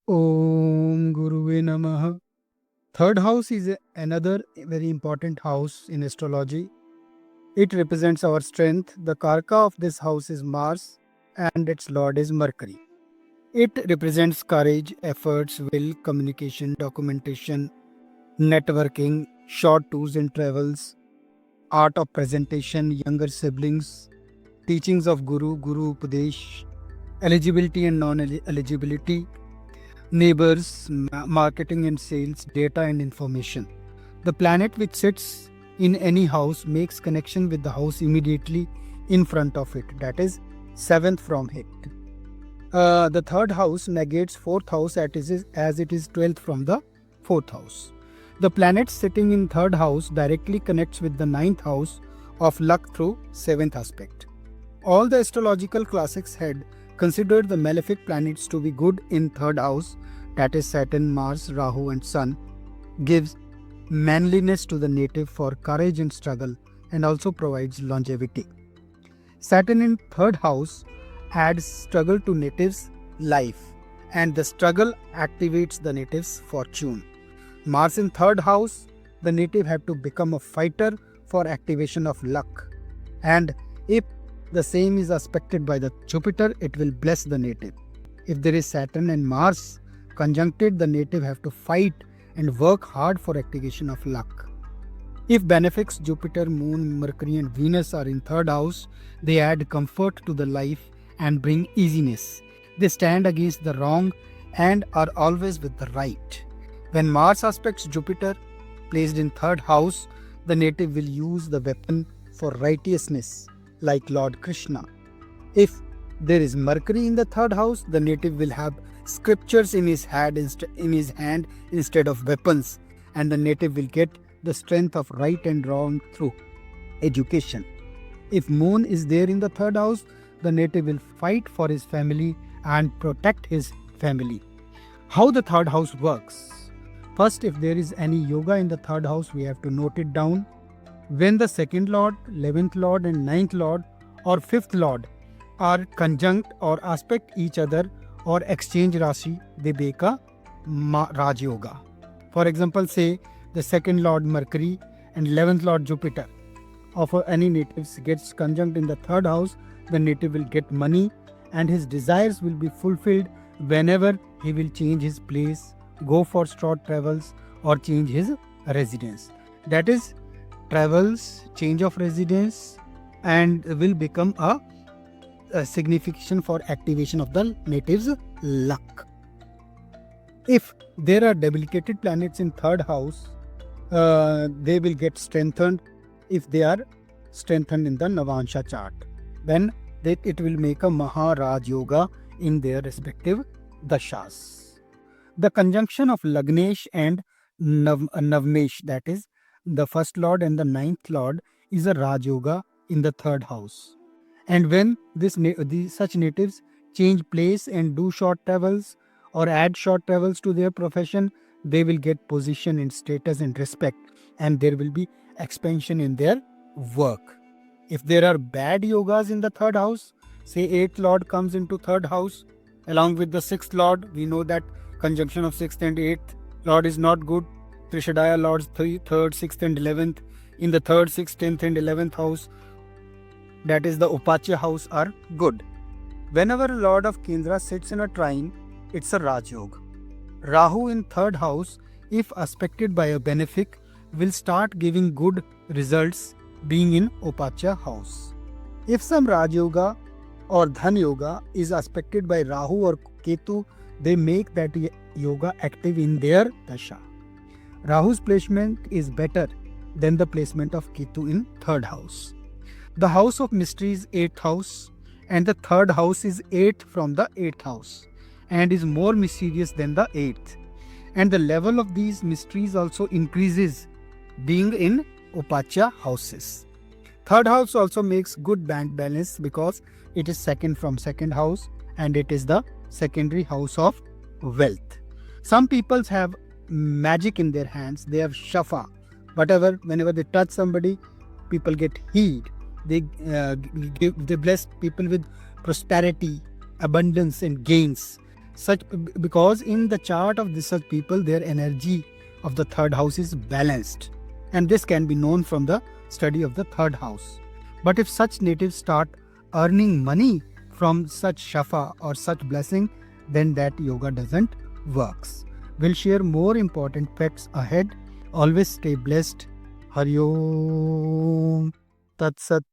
Om Guruve Namaha. Third house is another very important house in astrology. It represents our strength. The Karka of this house is Mars and its lord is Mercury. It represents courage, efforts, will, communication, documentation, networking, short tours and travels, art of presentation, younger siblings, teachings of Guru Upadesh, eligibility and non eligibility, neighbors, marketing and sales, data and information. The planet which sits in any house makes connection with the house immediately in front of it, that is, seventh from it. The third house negates fourth house as it is 12th from the fourth house. The planet sitting in third house directly connects with the ninth house of luck through seventh aspect. All the astrological classics had considered the malefic planets to be good in third house, that is Saturn, Mars, Rahu and Sun, gives manliness to the native for courage and struggle and also provides longevity. Saturn in third house adds struggle to natives' life and the struggle activates the native's fortune. Mars in third house, the native have to become a fighter for activation of luck, and if the same is aspected by the Jupiter, it will bless the native. If there is Saturn and Mars conjuncted, the native have to fight and work hard for activation of luck. If benefics Jupiter, Moon, Mercury and Venus are in third house, they add comfort to the life and bring easiness. They stand against the wrong and are always with the right. When Mars aspects Jupiter, placed in third house, the native will use the weapon for righteousness, like Lord Krishna. If there is Mercury in the third house, the native will have scriptures in his hand instead of weapons, and the native will get the strength of right and wrong through education. If Moon is there in the third house, the native will fight for his family and protect his family. How the third house works? First, if there is any yoga in the third house, we have to note it down. When the second lord, 11th lord and 9th lord or 5th lord are conjunct or aspect each other or exchange Rashi, they make a Raj Yoga. For example, say the second lord Mercury and 11th lord Jupiter of any natives gets conjunct in the third house, the native will get money and his desires will be fulfilled whenever he will change his place, go for short travels or change his residence. That is, travels, change of residence, and will become a signification for activation of the native's luck. If there are debilitated planets in third house, they will get strengthened if they are strengthened in the Navansha chart. Then it will make a Maharaj Yoga in their respective dashas. The conjunction of Lagnesh and Navmesh, that is, the first lord and the ninth lord, is a Raj Yoga in the third house. And when such natives change place and do short travels or add short travels to their profession, they will get position and status and respect, and there will be expansion in their work. If there are bad yogas in the third house, say 8th lord comes into third house along with the 6th lord, we know that conjunction of 6th and 8th lord is not good. Trishadaya lords 3rd, 6th and 11th in the 3rd, 6th, 10th and 11th house, that is the Upachya house, are good. Whenever a lord of Kendra sits in a trine, it's a Raj Yoga. Rahu in third house, if aspected by a benefic, will start giving good results being in Upachya house. If some Raj Yoga or Dhan Yoga is aspected by Rahu or Ketu, they make that yoga active in their dasha. Rahu's placement is better than the placement of Ketu in third house. The house of mystery is 8th house and the third house is 8th from the 8th house and is more mysterious than the 8th. And the level of these mysteries also increases being in Upachya houses. Third house also makes good bank balance because it is second from second house and it is the secondary house of wealth. Some people have magic in their hands. They have shafa. Whenever they touch somebody, people get healed. They bless people with prosperity, abundance and gains. Because in the chart of this such people, their energy of the third house is balanced, and this can be known from the study of the third house. But if such natives start earning money from such shafa or such blessing, then that yoga doesn't works. We'll share more important facts ahead. Always stay blessed. Hari Om Tat Sat.